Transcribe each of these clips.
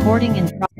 Recording in progress.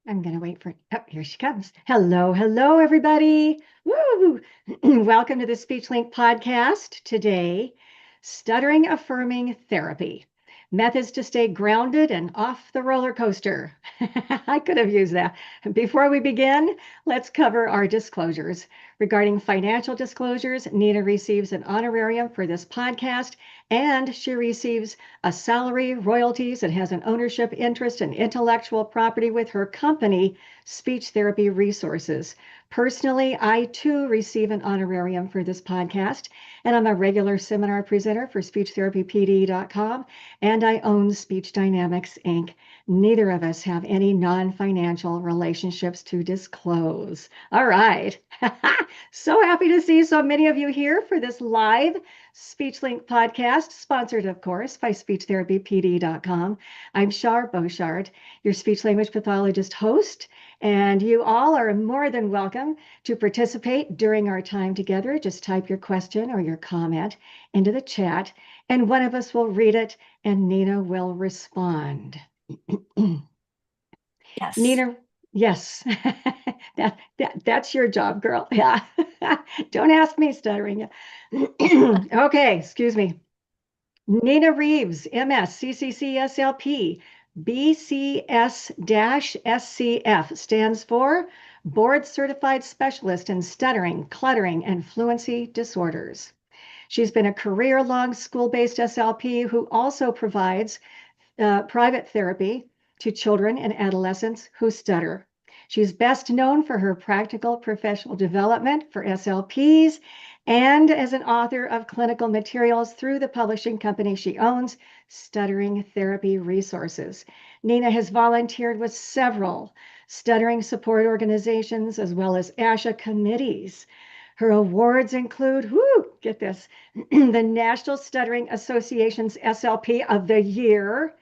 I'm going to wait for, oh, here she comes. Hello, everybody. Woo! Welcome to the SpeechLink podcast. Today, Stuttering Affirming Therapy. Methods to stay grounded and off the roller coaster. I could have used that. Before we begin, let's cover our disclosures. Regarding financial disclosures, Nina receives an honorarium for this podcast, and she receives a salary, royalties, and has an ownership interest in intellectual property with her company, Speech Therapy Resources. Personally, I too receive an honorarium for this podcast, and I'm a regular seminar presenter for SpeechTherapyPD.com, and I own Speech Dynamics Inc. Neither of us have any non-financial relationships to disclose. All right. So happy to see so many of you here for this live SpeechLink podcast, sponsored, of course, by SpeechTherapyPD.com. I'm Char Boshart, your speech language pathologist host, and you all are more than welcome to participate during our time together. Just type your question or your comment into the chat, and one of us will read it, and Nina will respond. Yes. Nina, yes, that's your job, girl. Yeah. Don't ask me stuttering. Okay, excuse me. Nina Reeves, MS, CCC-SLP, BCS-SCF stands for Board Certified Specialist in Stuttering, Cluttering, and Fluency Disorders. She's been a career-long school-based SLP who also provides private therapy to children and adolescents who stutter. She's best known for her practical professional development for SLPs and as an author of clinical materials through the publishing company she owns, Stuttering Therapy Resources. Nina has volunteered with several stuttering support organizations as well as F-ASHA committees. Her awards include, get this, the National Stuttering Association's SLP of the Year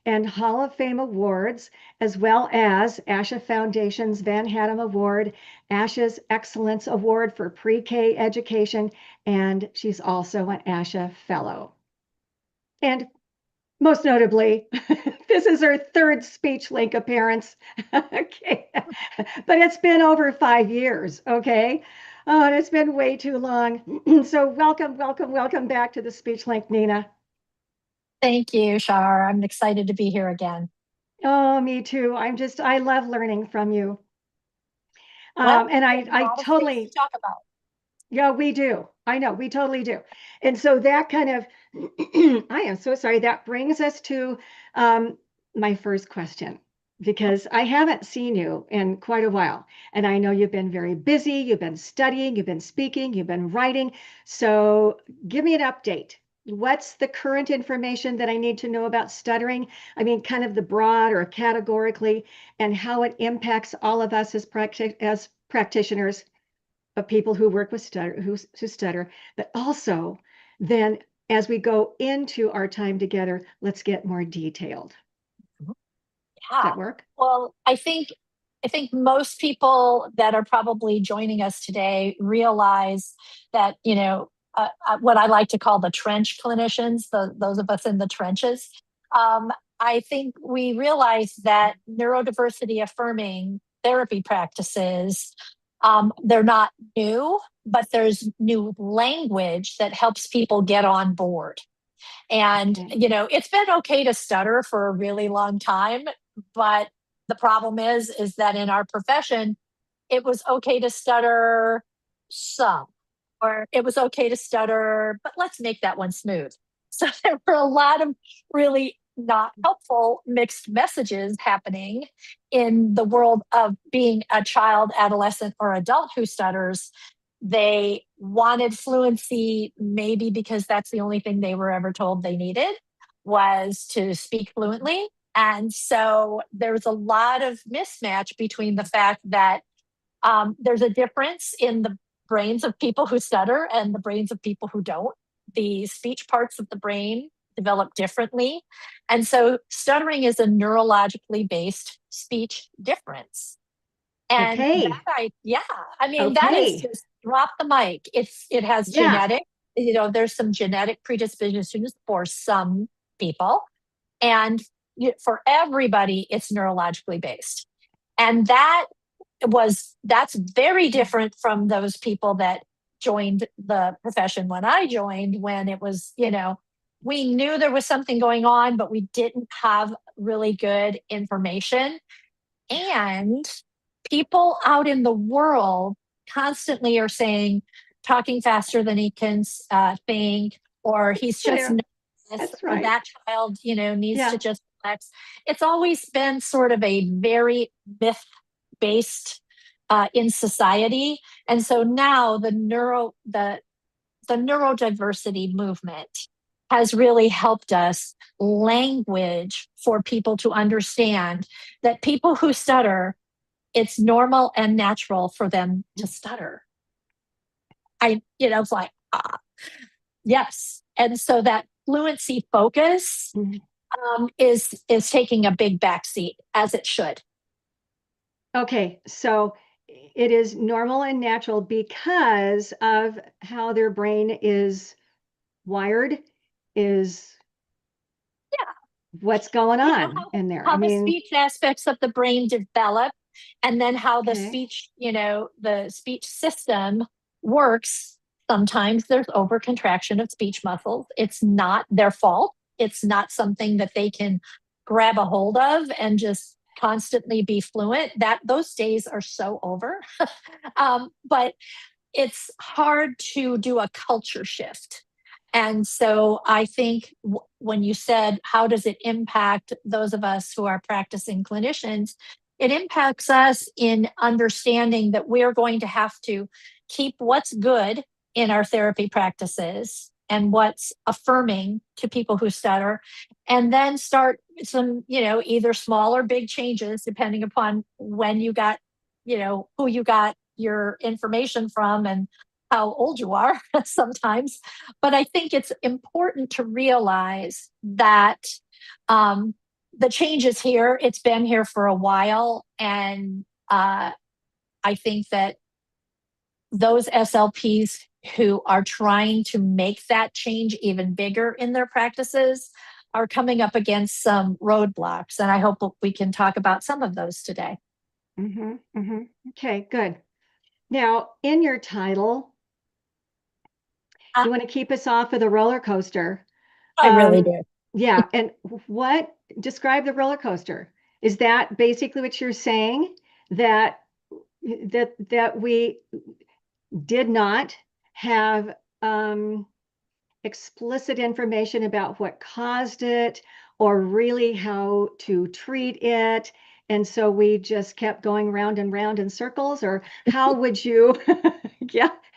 and Hall of Fame awards, as well as F-ASHA Foundation's Van Hatten Award, F-ASHA's Excellence Award for Pre-K Education, and she's also an F-ASHA Fellow. And most notably, this is her third SpeechLink appearance. Okay, but it's been over 5 years, okay? Oh, and it's been way too long. So welcome back to the SpeechLink, Nina. Thank you, Shar. I'm excited to be here again. Oh, me too. I love learning from you. Well, And there's a I lot of things totally, to talk about. yeah, we do. I know, we totally do. And so that kind of, I am so sorry, that brings us to my first question, because I haven't seen you in quite a while. And I know you've been very busy, you've been studying, you've been speaking, you've been writing. So give me an update. What's the current information that I need to know about stuttering? I mean, kind of the broad or categorically, and how it impacts all of us as practitioners of people who work with who stutter, but also then as we go into our time together, let's get more detailed. Does Yeah. that work? Well, I think most people that are probably joining us today realize that, what I like to call the trench clinicians, those of us in the trenches. I think we realize that neurodiversity affirming therapy practices, they're not new, but there's new language that helps people get on board. And, Okay. it's been okay to stutter for a really long time, but the problem is that in our profession, it was okay to stutter some, or it was okay to stutter, but let's make that one smooth. So there were a lot of really not helpful mixed messages happening in the world of being a child, adolescent, or adult who stutters. They wanted fluency, maybe because that's the only thing they were ever told they needed was to speak fluently. And so there's a lot of mismatch between the fact that there's a difference in the brains of people who stutter and the brains of people who don't. The speech parts of the brain develop differently. And so stuttering is a neurologically based speech difference. And Okay. that is Okay. just drop the mic. It has Yeah. genetic, there's some genetic predispositions for some people. And for everybody, it's neurologically based. And that's very different from those people that joined the profession when I joined, when it was, we knew there was something going on, but we didn't have really good information. And people out in the world constantly are saying, talking faster than he can think, or he's just nervous, That's or right. that child, needs to just relax. It's always been sort of a very myth-based in society. And so now the neurodiversity movement has really helped us language for people to understand that people who stutter, it's normal and natural for them to stutter. It's like, yes. And so that fluency focus is taking a big backseat, as it should. Okay, so it is normal and natural because of how their brain is wired, is what's going on in there. How the speech aspects of the brain develop, and then how the speech, the speech system works. Sometimes there's overcontraction of speech muscles. It's not their fault. It's not something that they can grab a hold of and just constantly be fluent. Those days are so over. But it's hard to do a culture shift. And so I think when you said, how does it impact those of us who are practicing clinicians? It impacts us in understanding that we're going to have to keep what's good in our therapy practices and what's affirming to people who stutter, and then start some, either small or big changes, depending upon when you got, who you got your information from and how old you are sometimes. But I think it's important to realize that the change is here. It's been here for a while. And I think that those SLPs who are trying to make that change even bigger in their practices are coming up against some roadblocks. And I hope we can talk about some of those today. Okay, good. Now, in your title, you want to keep us off of the roller coaster. I really do. Yeah. And describe the roller coaster? Is that basically what you're saying? That we did not have explicit information about what caused it, or really how to treat it, and so we just kept going round and round in circles? Or how would you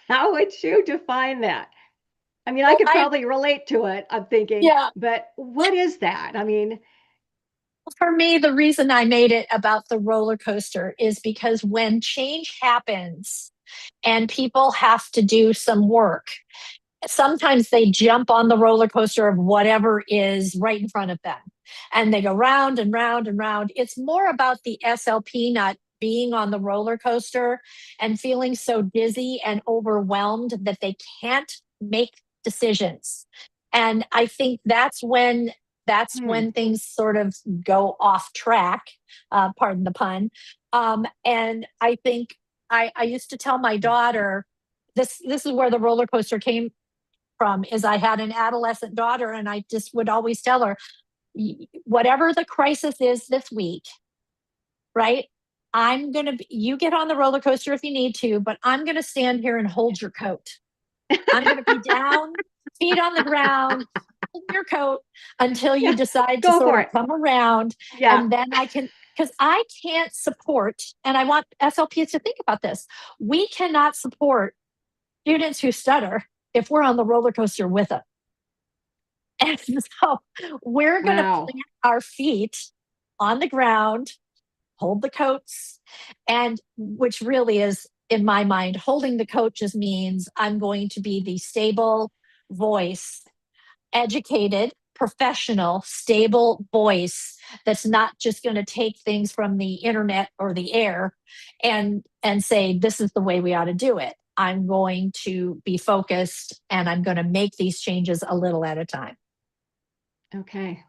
how would you define that? I mean, I could probably relate to it, I'm thinking, but what is that? I mean, for me, the reason I made it about the roller coaster is because when change happens and people have to do some work, sometimes they jump on the roller coaster of whatever is right in front of them, and they go round and round and round. It's more about the SLP not being on the roller coaster and feeling so dizzy and overwhelmed that they can't make decisions. And I think that's when things sort of go off track, pardon the pun. And I think I used to tell my daughter, this is where the roller coaster came from, is I had an adolescent daughter, and I just would always tell her, whatever the crisis is this week, right? You get on the roller coaster if you need to, but I'm going to stand here and hold your coat. I'm going to be down, feet on the ground, hold your coat until you decide to sort of come around. And then because I can't support, and I want SLPs to think about this, we cannot support students who stutter if we're on the roller coaster with them. And so we're going to plant our feet on the ground, hold the coats, and which really is, in my mind, holding the coat just means I'm going to be the stable voice, educated, professional, stable voice that's not just going to take things from the internet or the air and say, this is the way we ought to do it. I'm going to be focused, and I'm going to make these changes a little at a time. Okay.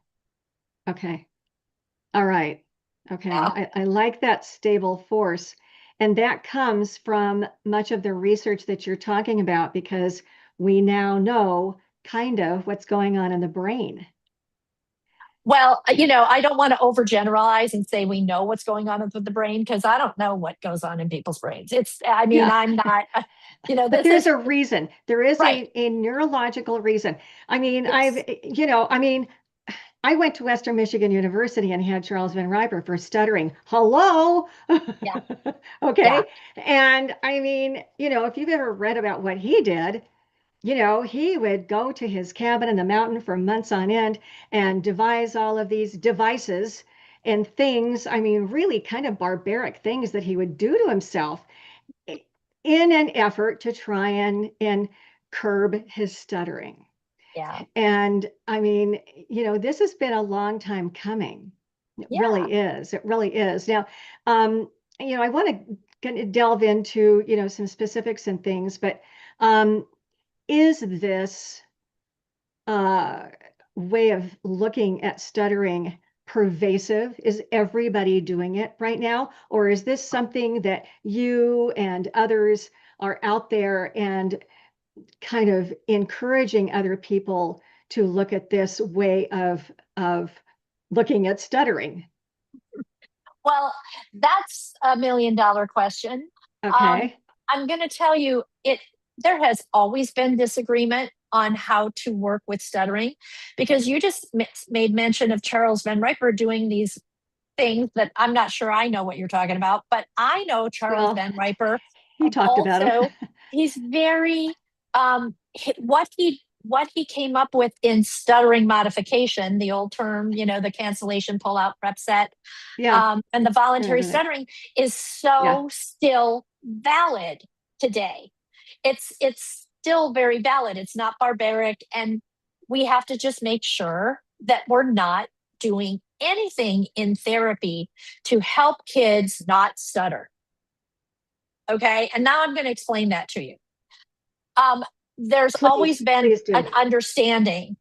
All right. Okay. Yeah. I like that stable force. And that comes from much of the research that you're talking about because we now know kind of what's going on in the brain. Well, I don't want to overgeneralize and say we know what's going on with the brain because I don't know what goes on in people's brains. Yeah. I'm not, But this there's is a reason. There is right. a neurological reason. I mean, Yes. I went to Western Michigan University and had Charles Van Riper for stuttering. Hello. Yeah. Yeah. Okay. And I mean, if you've ever read about what he did, he would go to his cabin in the mountain for months on end and devise all of these devices and things. I mean, really kind of barbaric things that he would do to himself in an effort to try and curb his stuttering. Yeah. And I mean, this has been a long time coming. It Yeah. really is. It really is. Now, I want to kind of delve into, some specifics and things, but is this way of looking at stuttering pervasive? Is everybody doing it right now? Or is this something that you and others are out there and kind of encouraging other people to look at this way of looking at stuttering? Well, that's $1 million question. Um, Okay. I'm going to tell you there has always been disagreement on how to work with stuttering because you just made mention of Charles Van Riper doing these things that I'm not sure I know what you're talking about, but I know Charles Well, Van Riper he talked about him. also. He's very what he came up with in stuttering modification, the old term, the cancellation, pull out, prep set, Yeah, and the I voluntary remember that. stuttering is Yeah. so still valid today. It's still very valid. It's not barbaric, and we have to just make sure that we're not doing anything in therapy to help kids not stutter. Okay, and now I'm going to explain that to you. There's always been Please do. an understanding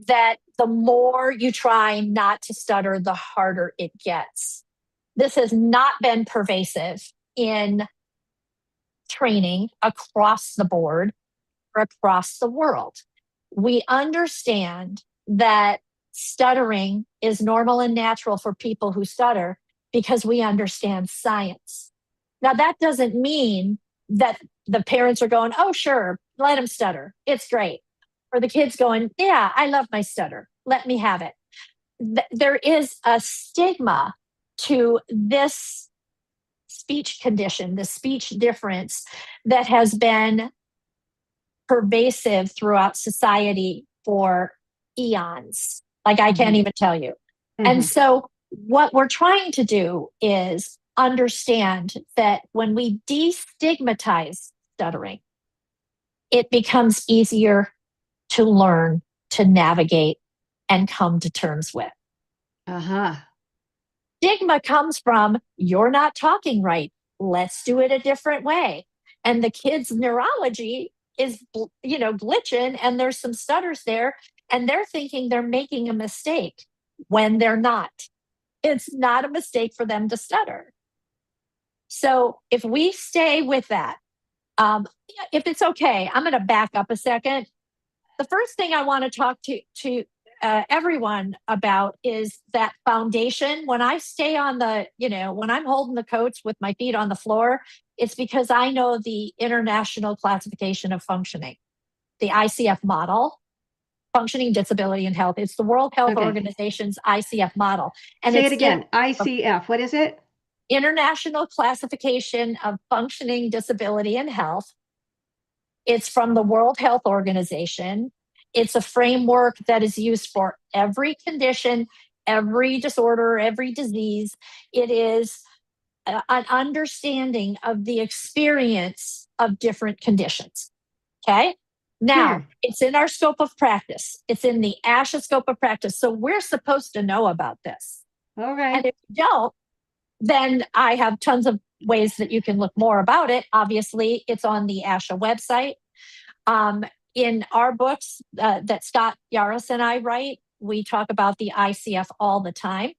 that the more you try not to stutter, the harder it gets. This has not been pervasive in training across the board or across the world. We understand that stuttering is normal and natural for people who stutter because we understand science. Now, that doesn't mean that the parents are going, oh, sure, let him stutter. It's great. Or the kids going, yeah, I love my stutter. Let me have it. There is a stigma to this speech condition, the speech difference that has been pervasive throughout society for eons. Like I can't even tell you. And Mhm. so, what we're trying to do is understand that when we destigmatize stuttering, it becomes easier to learn, to navigate, and come to terms with. Uh-huh. Stigma comes from you're not talking right. Let's do it a different way. And the kid's neurology is, glitching, and there's some stutters there, and they're thinking they're making a mistake when they're not. It's not a mistake for them to stutter. So if we stay with that, if it's okay, I'm going to back up a second. The first thing I want to talk to everyone about is that foundation. When I stay on when I'm holding the coats with my feet on the floor, it's because I know the International Classification of Functioning, the ICF model, Functioning, Disability, and Health. It's the World Health Okay. Organization's ICF model. And Say it it's again. ICF. What is it? International Classification of Functioning, Disability, and Health. It's from the World Health Organization. It's a framework that is used for every condition, every disorder, every disease. It is an understanding of the experience of different conditions. Okay. Now, Sure. it's in our scope of practice. It's in the ASHA scope of practice. So we're supposed to know about this. And Okay. if you don't, then I have tons of ways that you can look more about it. Obviously, it's on the ASHA website. In our books that Scott Yaros and I write, we talk about the ICF all the time.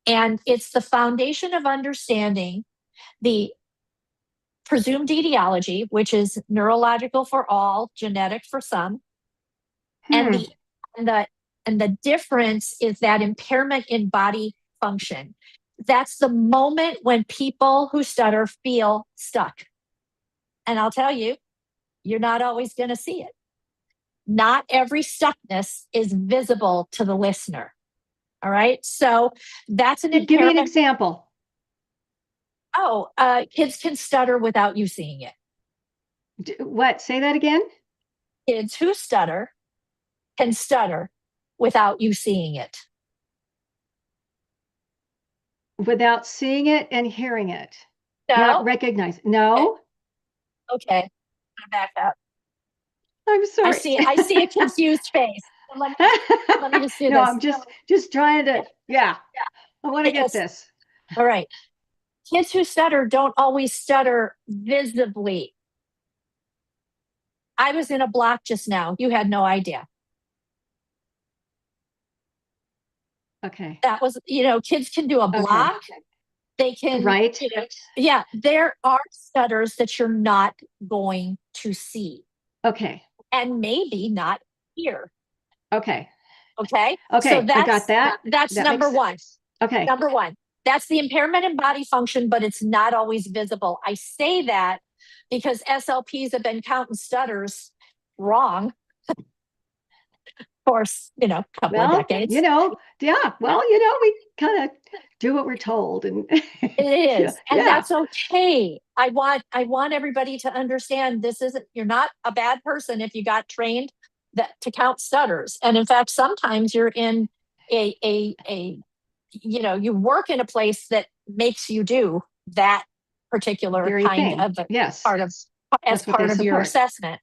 And it's the foundation of understanding the presumed etiology, which is neurological for all, genetic for some. And the difference is that impairment in body function. That's the moment when people who stutter feel stuck. And I'll tell you, you're not always going to see it. Not every stuckness is visible to the listener. All right. So that's an impairment. Give me an example. Kids can stutter without you seeing it. What? Say that again. Kids who stutter can stutter without you seeing it. Without seeing it and hearing it. No. Not recognize. No. Okay. I'm back up. I'm sorry. I see a confused face. Let me just do no, this. I'm just trying to, yeah. I want to get this. All right. Kids who stutter don't always stutter visibly. I was in a block just now. You had no idea. Okay. That was, kids can do a block. Okay. They can, right. Yeah, there are stutters that you're not going to see. Okay. And maybe not hear. Okay. Okay. Okay. So I got that. That's that number one. Okay. Number one. That's the impairment in body function, but it's not always visible. I say that because SLPs have been counting stutters wrong for, a couple of decades. Yeah. Well, we kind of do what we're told. And it is. And that's okay. I want everybody to understand you're not a bad person if you got trained to count stutters. And in fact, sometimes you're in you work in a place that makes you do that particular very kind thing. of part of your assessment.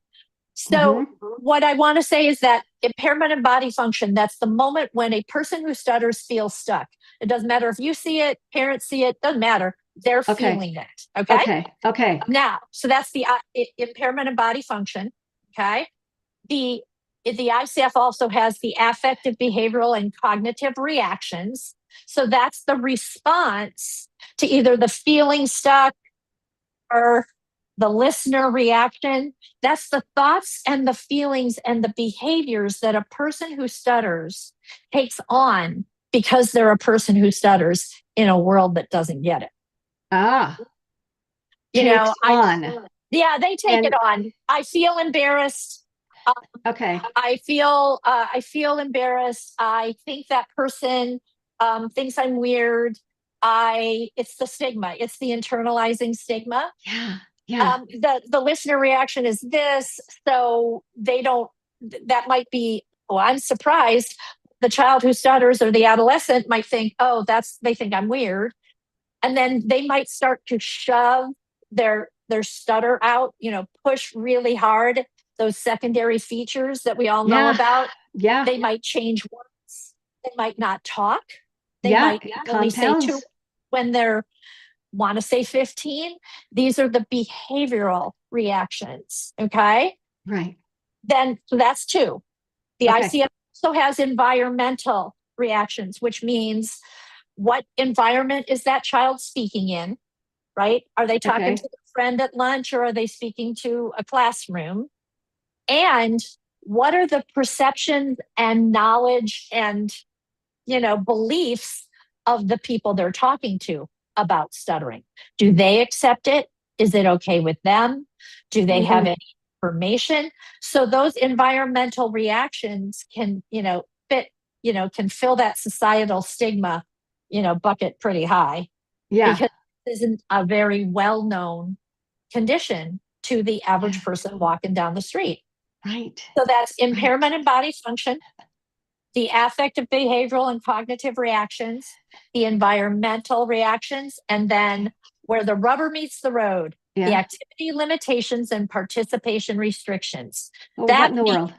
So what I want to say is that impairment in body function, that's the moment when a person who stutters feels stuck. It doesn't matter if you see it, parents see it, doesn't matter. They're feeling it. Okay. Now, so that's the impairment in body function. Okay. The ICF also has the affective, behavioral, and cognitive reactions. So that's the response to either the feeling stuck or the listener reaction. That's the thoughts and the feelings and the behaviors that a person who stutters takes on because they're a person who stutters in a world that doesn't get it. Yeah, they take it on. I feel embarrassed. Okay. I feel embarrassed. I think that person thinks I'm weird. It's the stigma. It's the internalizing stigma. Yeah. The listener reaction is this, so that might be, I'm surprised. The child who stutters or the adolescent might think, they think I'm weird. And then they might start to shove their stutter out, push really hard, those secondary features that we all know about. Yeah. They might change words. They might not talk. They might only say two when they're want to say 15. These are the behavioral reactions. Okay. Right. Then so that's two. The ICF also has environmental reactions, which means what environment is that child speaking in, right? Are they talking to a friend at lunch or are they speaking to a classroom? And what are the perceptions and knowledge and, beliefs of the people they're talking to about stuttering? Do they accept it? Is it okay with them? Do they have any information? So those environmental reactions can, can fill that societal stigma, bucket pretty high. Yeah. Because it isn't a very well-known condition to the average person walking down the street. Right. So that's impairment in body function, the affective, behavioral, and cognitive reactions, the environmental reactions, and then where the rubber meets the road, the activity limitations and participation restrictions. What in the world?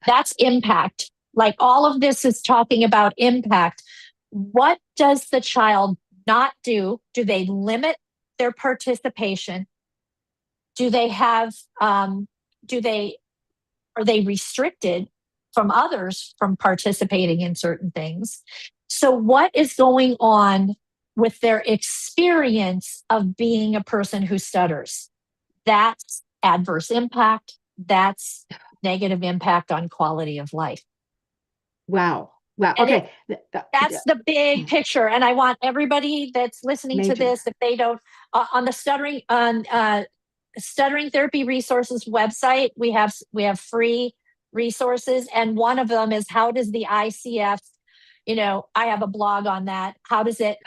That's impact. Like all of this is talking about impact. What does the child not do? Do they limit their participation? Do they have, are they restricted from others from participating in certain things? So what is going on with their experience of being a person who stutters? That's adverse impact. That's negative impact on quality of life. Wow. Wow. And Okay. that's the big picture. And I want everybody that's listening to this, if they don't, on the Stuttering Therapy Resources website, we have free resources, and one of them is how does the ICF, I have a blog on that. How does it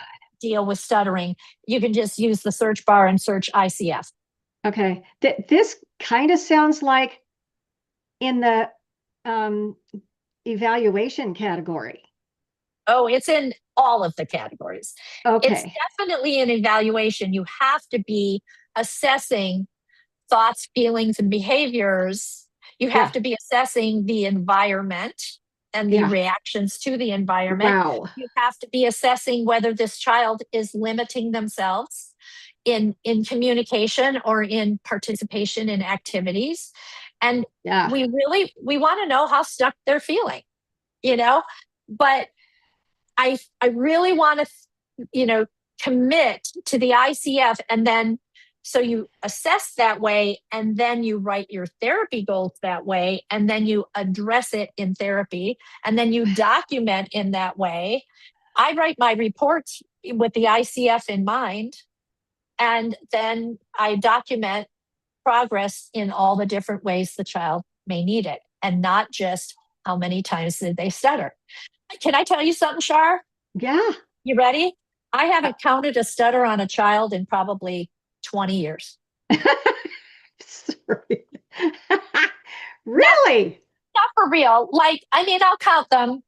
deal with stuttering? You can just use the search bar and search ICF. Okay. This kind of sounds like in the evaluation category. Oh, it's in all of the categories. Okay. It's definitely an evaluation. You have to be assessing thoughts, feelings, and behaviors. You have to be assessing the environment and the reactions to the environment. Wow. You have to be assessing whether this child is limiting themselves in communication or in participation in activities. And we want to know how stuck they're feeling, but I really want to, commit to the ICF, and then so you assess that way, and then you write your therapy goals that way, and then you address it in therapy, and then you document in that way. I write my reports with the ICF in mind, and then I document progress in all the different ways the child may need it, and not just how many times did they stutter. Can I tell you something, Char? Yeah. You ready? I haven't counted a stutter on a child in probably 20 years. Sorry. Really? Not for real. I'll count them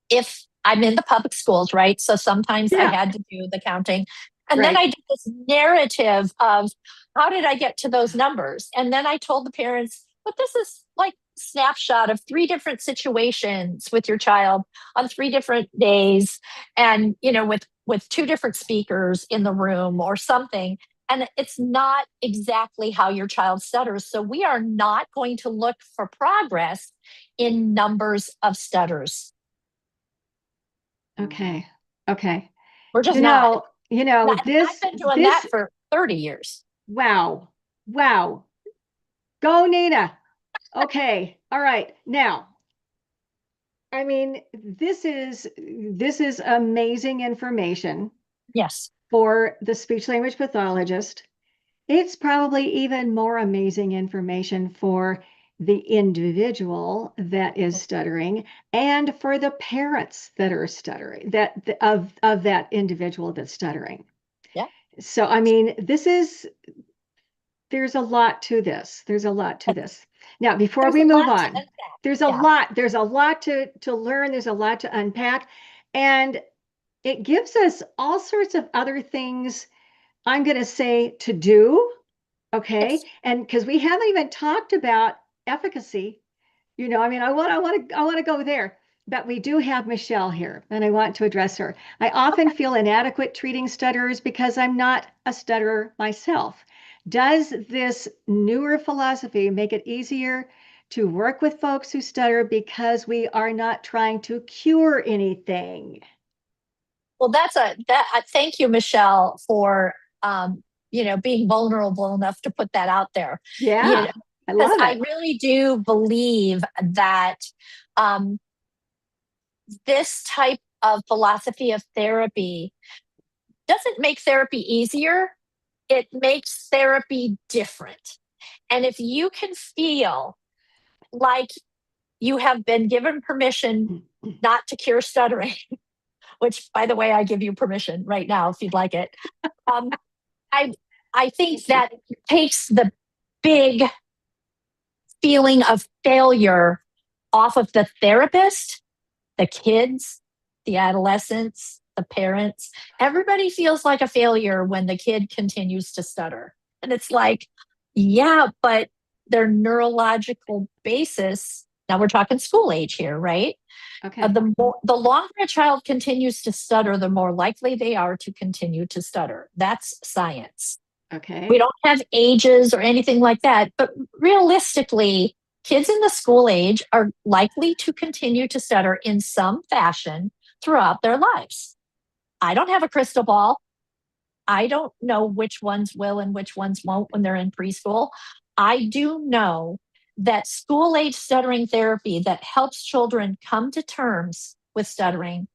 if I'm in the public schools, right? So sometimes I had to do the counting. And then I did this narrative of how did I get to those numbers? And then I told the parents, but this is like snapshot of 3 different situations with your child on 3 different days, and with 2 different speakers in the room or something. And it's not exactly how your child stutters. So we are not going to look for progress in numbers of stutters. Okay. We're just not. I've been doing that for 30 years. Wow. Go, Nina. Okay. All right. Now, I mean, this is amazing information. Yes. For the speech language pathologist. It's probably even more amazing information for the individual that is stuttering, and for the parents that are stuttering, of that individual that's stuttering. Yeah. So, I mean, there's a lot to this. Now, before we move on, there's a lot to learn. There's a lot to unpack, and it gives us all sorts of other things, I'm going to say, to do. Okay. Yes. And because we haven't even talked about efficacy, I want to go there, but we do have Michelle here, and I want to address her. I often feel inadequate treating stutterers because I'm not a stutterer myself. Does this newer philosophy make it easier to work with folks who stutter because we are not trying to cure anything? Well, thank you, Michelle, for being vulnerable enough to put that out there. Yeah, I love it. I really do believe that this type of philosophy of therapy doesn't make therapy easier. It makes therapy different. And if you can feel like you have been given permission not to cure stuttering, which, by the way, I give you permission right now if you'd like it. I think that takes the big feeling of failure off of the therapist, the kids, the adolescents, the parents. Everybody feels like a failure when the kid continues to stutter. And it's like, yeah, but their neurological basis, now we're talking school age here, right? Okay. The longer a child continues to stutter, the more likely they are to continue to stutter. That's science. Okay. We don't have ages or anything like that, but realistically, kids in the school age are likely to continue to stutter in some fashion throughout their lives. I don't have a crystal ball. I don't know which ones will and which ones won't when they're in preschool. I do know that school-age stuttering therapy that helps children come to terms with stuttering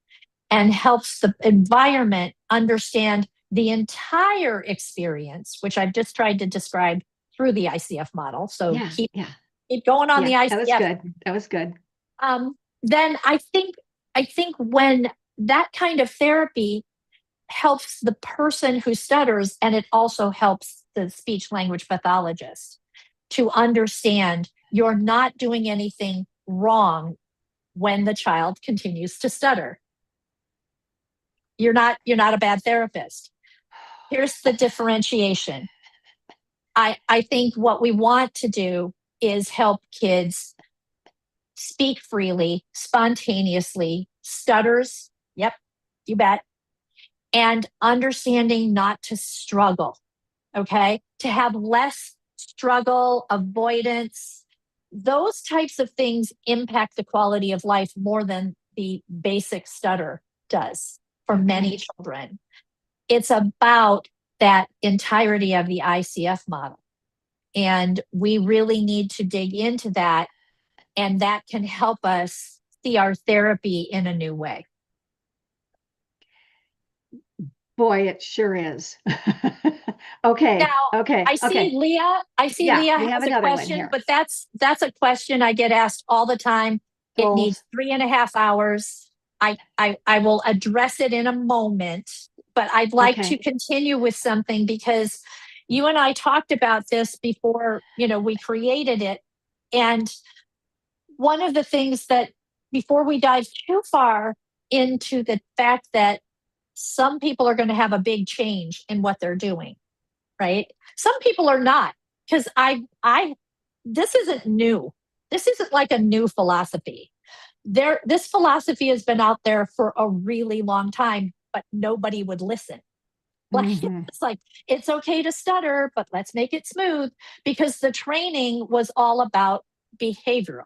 and helps the environment understand the entire experience, which I've just tried to describe through the ICF model. So keep going on the ICF. That was good. That was good. Then I think when that kind of therapy helps the person who stutters, and it also helps the speech language pathologist to understand you're not doing anything wrong when the child continues to stutter. You're not a bad therapist. Here's the differentiation. I think what we want to do is help kids speak freely, spontaneously, stutters, yep, you bet, and understanding not to struggle, okay? To have less struggle, avoidance. Those types of things impact the quality of life more than the basic stutter does for many children. It's about that entirety of the ICF model. And we really need to dig into that, and that can help us see our therapy in a new way. Boy, it sure is. Okay. Now, okay. I see Leah. Leah has a question, but that's a question I get asked all the time. It needs 3.5 hours. I will address it in a moment, but I'd like to continue with something because you and I talked about this before, we created it. And one of the things that, before we dive too far into the fact that some people are going to have a big change in what they're doing, right? Some people are not, because this isn't new. This isn't like a new philosophy. This philosophy has been out there for a really long time, but nobody would listen. It's like, it's okay to stutter, but let's make it smooth, because the training was all about behavioral,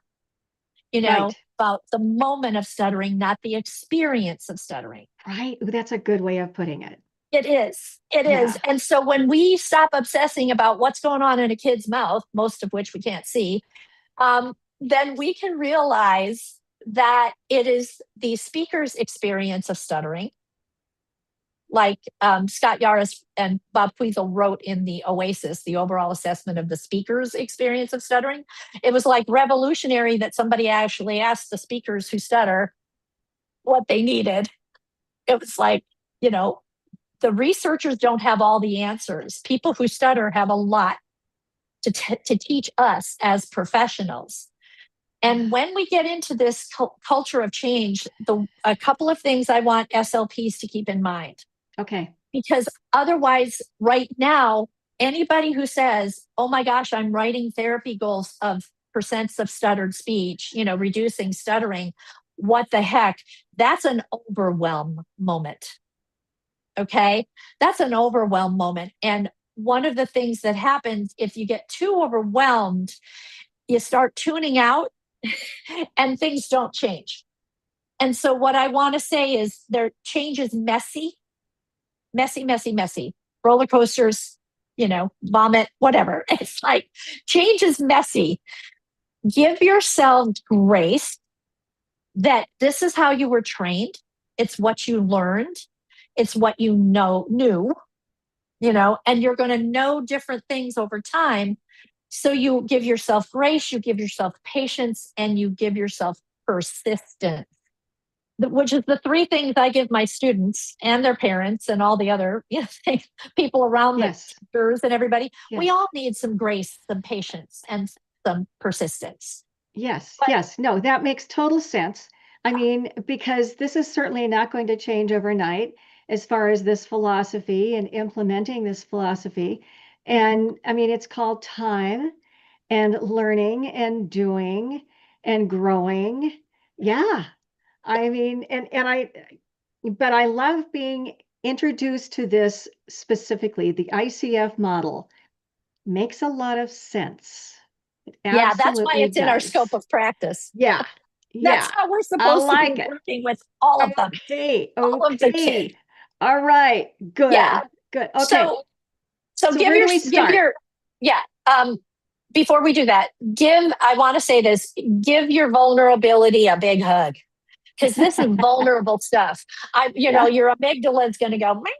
about the moment of stuttering, not the experience of stuttering. Right. Ooh, that's a good way of putting it. It is. And so when we stop obsessing about what's going on in a kid's mouth, most of which we can't see, then we can realize that it is the speaker's experience of stuttering. Like Scott Yaris and Bob Queasel wrote in the OASIS, the overall assessment of the speaker's experience of stuttering. It was like revolutionary that somebody actually asked the speakers who stutter what they needed. It was like, the researchers don't have all the answers. People who stutter have a lot to teach us as professionals. And when we get into this culture of change, a couple of things I want SLPs to keep in mind. Okay. Because otherwise, right now, anybody who says, oh my gosh, I'm writing therapy goals of percents of stuttered speech, reducing stuttering, what the heck? That's an overwhelm moment. Okay? That's an overwhelm moment. And one of the things that happens if you get too overwhelmed, you start tuning out and things don't change. And so what I want to say is change is messy. Roller coasters, vomit, whatever. It's like change is messy. Give yourself grace that this is how you were trained. It's what you learned. It's what you knew, and you're going to know different things over time. So you give yourself grace, you give yourself patience, and you give yourself persistence, which is the 3 things I give my students and their parents and all the other people around the teachers and everybody. Yes. We all need some grace, some patience, and some persistence. Yes. No, that makes total sense. I mean, because this is certainly not going to change overnight as far as this philosophy and implementing this philosophy. And I mean, it's called time and learning and doing and growing. Yeah. I mean, but I love being introduced to this specifically. The ICF model makes a lot of sense. Yeah, that's why it's in our scope of practice. Yeah. Yeah, That's how we're I supposed to be like it. working with all of them, Okay, all of the kids. okay. All right, Yeah. good, good. Okay, So so where do we start? yeah. Before we do that, I want to say this, give your vulnerability a big hug, because this is vulnerable stuff. Yeah. Your amygdala is going to go, "Meh,"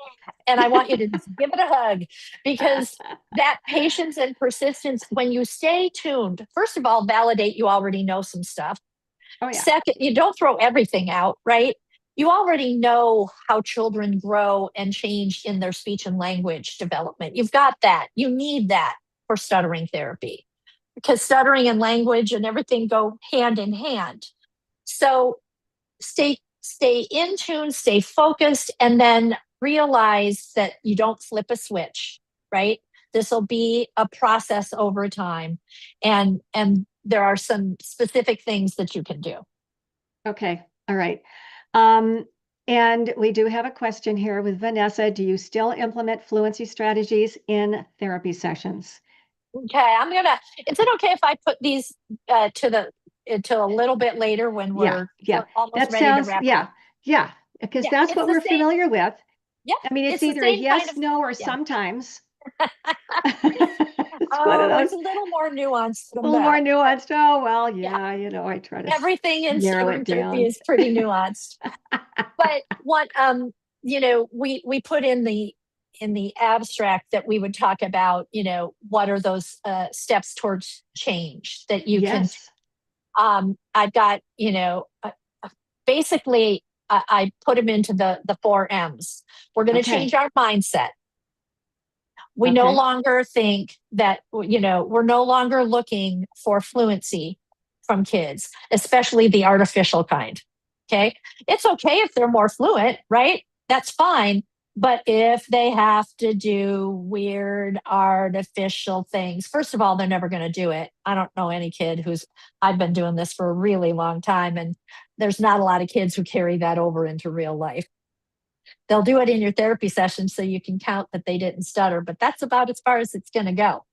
and I want you to just give it a hug, because that patience and persistence, when you stay tuned, first of all, validate you already know some stuff. Oh, yeah. Second, you don't throw everything out, right? You already know how children grow and change in their speech and language development. You've got that. You need that for stuttering therapy, because stuttering and language and everything go hand in hand. So stay in tune, stay focused, and then realize that you don't flip a switch, right? This will be a process over time, and there are some specific things that you can do. Okay, all right. And we do have a question here with Vanessa. Do you still implement fluency strategies in therapy sessions? Okay, is it okay if I put these to a little bit later when Yeah, yeah. we're almost That ready to sounds, wrap yeah, up? yeah, because Yeah, that's it's what the we're same. familiar with. Yeah, I mean, it's it's the either a same kind yes, of. no, or Yeah. sometimes. It's one of Oh, it's those, a little more nuanced a than little more that. But nuanced. Oh, well, yeah, yeah, I try to everything in narrow it stuttering therapy down. is pretty nuanced. But what we put in the abstract that we would talk about, what are those steps towards change that you can. Yes. I've got, basically, I put them into the four M's. We're going to change Okay. our mindset. We no Okay. longer think that, we're no longer looking for fluency from kids, especially the artificial kind. Okay. It's okay if they're more fluent, right? That's fine. But if they have to do weird artificial things, first of all, they're never going to do it. I don't know any kid I've been doing this for a really long time, and there's not a lot of kids who carry that over into real life. They'll do it in your therapy session so you can count that they didn't stutter, but that's about as far as it's going to go.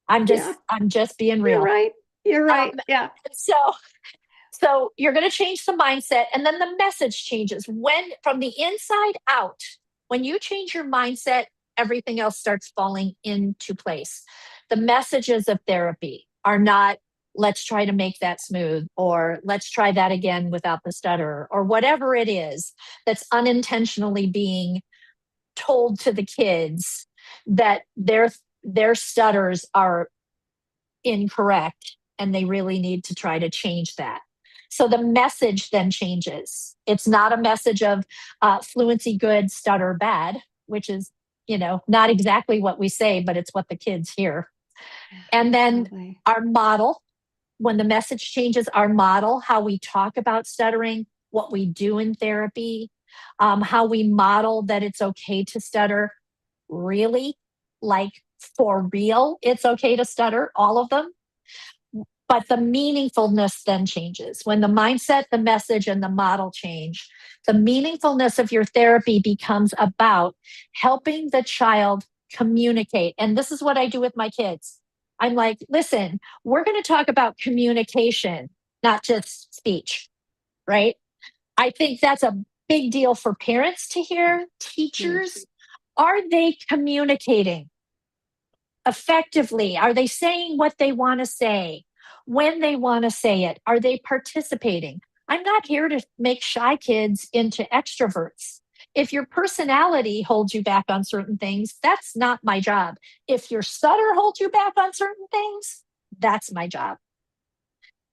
Yeah, I'm just being you're real. right. You're right. Um, Yeah. so you're going to change the mindset, and then the message changes from the inside out. When you change your mindset, everything else starts falling into place. The messages of therapy are not, let's try to make that smooth, or let's try that again without the stutter, or whatever it is that's unintentionally being told to the kids, that their stutters are incorrect and they really need to try to change that. So the message then changes. It's not a message of fluency good, stutter bad, which is, not exactly what we say, but it's what the kids hear. And then Absolutely. our model, when the message changes, our model, how we talk about stuttering, what we do in therapy, how we model that it's okay to stutter, really, like for real, it's okay to stutter, all of them. But the meaningfulness then changes. When the mindset, the message, and the model change, the meaningfulness of your therapy becomes about helping the child communicate. And this is what I do with my kids. I'm like, listen, we're going to talk about communication, not just speech, right? I think that's a big deal for parents to hear. Huge. Teachers, are they communicating effectively? Are they saying what they want to say when they want to say it? Are they participating? I'm not here to make shy kids into extroverts. If your personality holds you back on certain things, that's not my job. If your stutter holds you back on certain things, that's my job.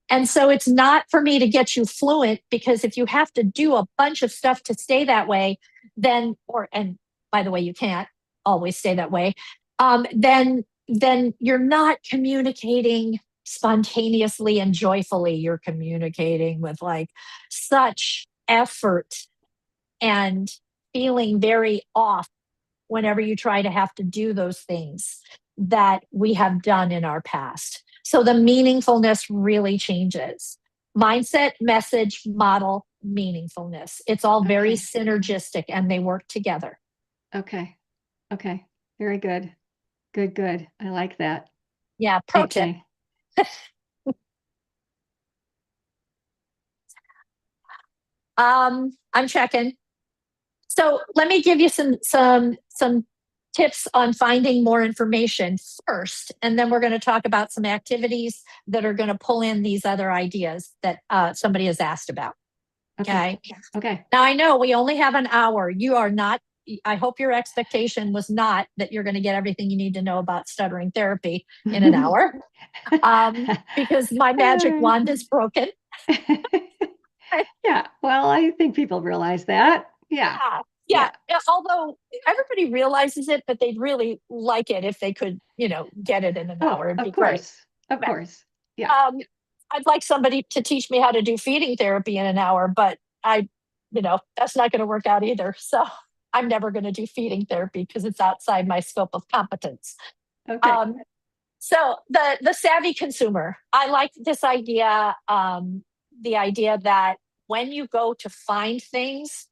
And so it's not for me to get you fluent, because if you have to do a bunch of stuff to stay that way, and by the way, you can't always stay that way, then you're not communicating spontaneously and joyfully. You're communicating with like such effort and feeling very off whenever you try to have to do those things that we have done in our past. So the meaningfulness really changes. Mindset, message, model, meaningfulness. It's all very Okay. synergistic and they work together. Okay. Okay. Very good. Good, good. I like that. Yeah, pro tip. Okay. I'm checking. So let me give you some tips on finding more information first, and then we're going to talk about some activities that are going to pull in these other ideas that somebody has asked about. Okay. Now I know we only have an hour. You are not. I hope your expectation was not that you're going to get everything you need to know about stuttering therapy in an hour, because my magic wand is broken. Yeah. Well, I think people realize that. Yeah. Although everybody realizes it, but they'd really like it if they could, get it in an hour. It'd be great. Of course. Yeah. I'd like somebody to teach me how to do feeding therapy in an hour, but that's not going to work out either. So I'm never going to do feeding therapy because it's outside my scope of competence. Okay. So the savvy consumer, I like this idea, the idea that when you go to find things,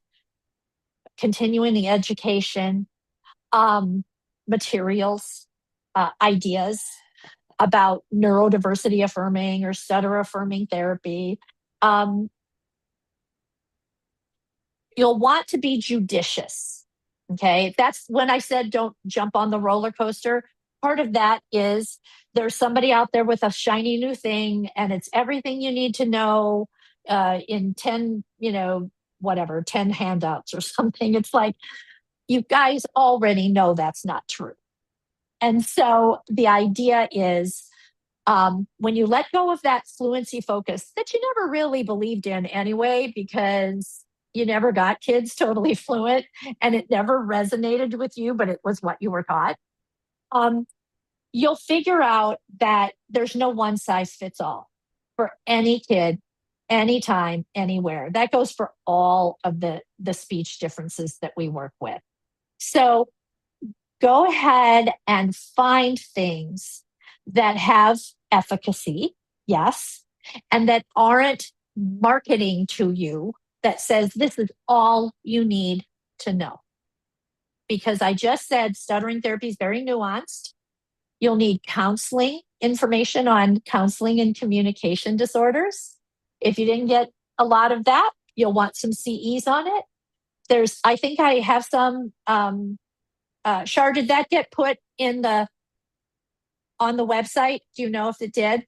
continuing the education, materials, ideas about neurodiversity affirming or stutter affirming therapy, you'll want to be judicious. Okay. That's when I said don't jump on the roller coaster. Part of that is there's somebody out there with a shiny new thing and it's everything you need to know in 10, 10 handouts or something. It's like, you guys already know that's not true. And so the idea is when you let go of that fluency focus that you never really believed in anyway, because you never got kids totally fluent and it never resonated with you, but it was what you were taught. You'll figure out that there's no one size fits all for any kid, anytime, anywhere. That goes for all of the speech differences that we work with. So go ahead and find things that have efficacy, yes, and that aren't marketing to you that says this is all you need to know. Because I just said stuttering therapy is very nuanced. You'll need counseling information on counseling and communication disorders. If you didn't get a lot of that, you'll want some CEs on it. I think I have some, Char, did that get put on the website? Do you know if it did?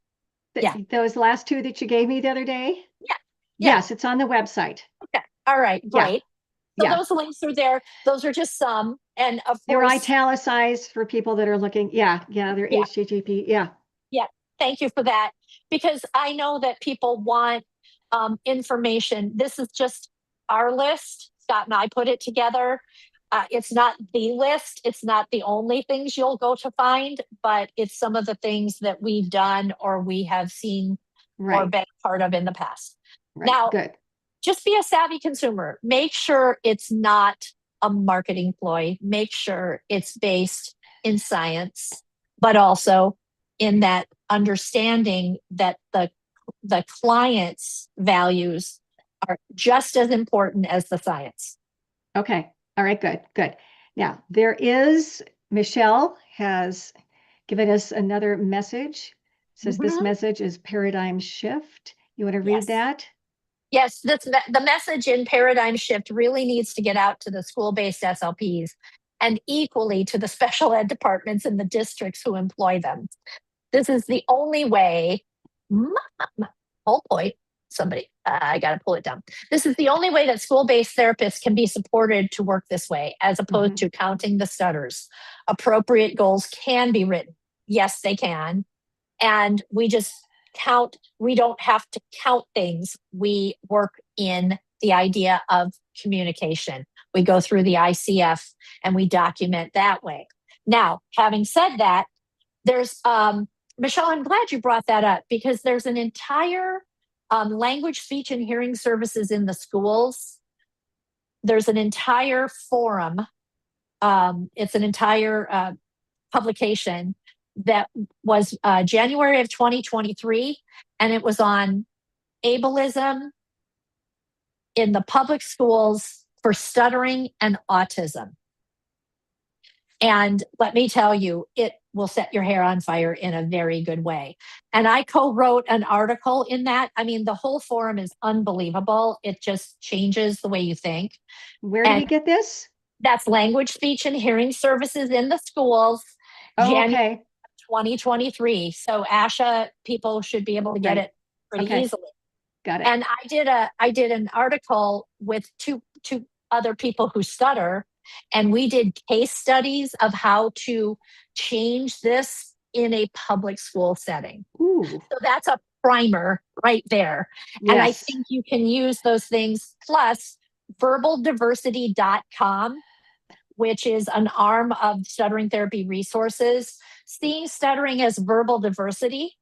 Those last two that you gave me the other day? Yeah. Yes, it's on the website. Okay. All right. Great. So those links are there. Those are just some. And of course, they're italicized for people that are looking. Yeah. They're HTTP. Yeah. Thank you for that. Because I know that people want information. This is just our list. Scott and I put it together. It's not the list. It's not the only things you'll go to find, but it's some of the things that we've done or we have seen or been part of in the past. Now, just be a savvy consumer. Make sure it's not a marketing ploy. Make sure it's based in science, but also in that understanding that the client's values are just as important as the science. Okay. All right. Good. Now, Michelle has given us another message. It says this message is paradigm shift. You want to read that? Yes, the message in paradigm shift really needs to get out to the school-based SLPs and equally to the special ed departments in the districts who employ them. This is the only way, whole point, I got to pull it down. This is the only way that school-based therapists can be supported to work this way, as opposed to counting the stutters. Appropriate goals can be written. Yes, they can. And we don't have to count things. We work in the idea of communication. We go through the ICF and we document that way. Now, having said that, there's, Michelle, I'm glad you brought that up because there's an entire language, speech, and hearing services in the schools. There's an entire forum. It's an entire publication that was January of 2023, and it was on ableism in the public schools for stuttering and autism. And let me tell you, it will set your hair on fire in a very good way. And I co-wrote an article in that. I mean, the whole forum is unbelievable. It just changes the way you think. Where do we get this? That's Language, Speech, and Hearing Services in the schools, January 2023. So ASHA people should be able to get it pretty easily. Got it. And I did an article with two other people who stutter, and we did case studies of how to change this in a public school setting. Ooh. So that's a primer right there. Yes. And I think you can use those things, plus verbaldiversity.com, which is an arm of Stuttering Therapy Resources. Seeing stuttering as verbal diversity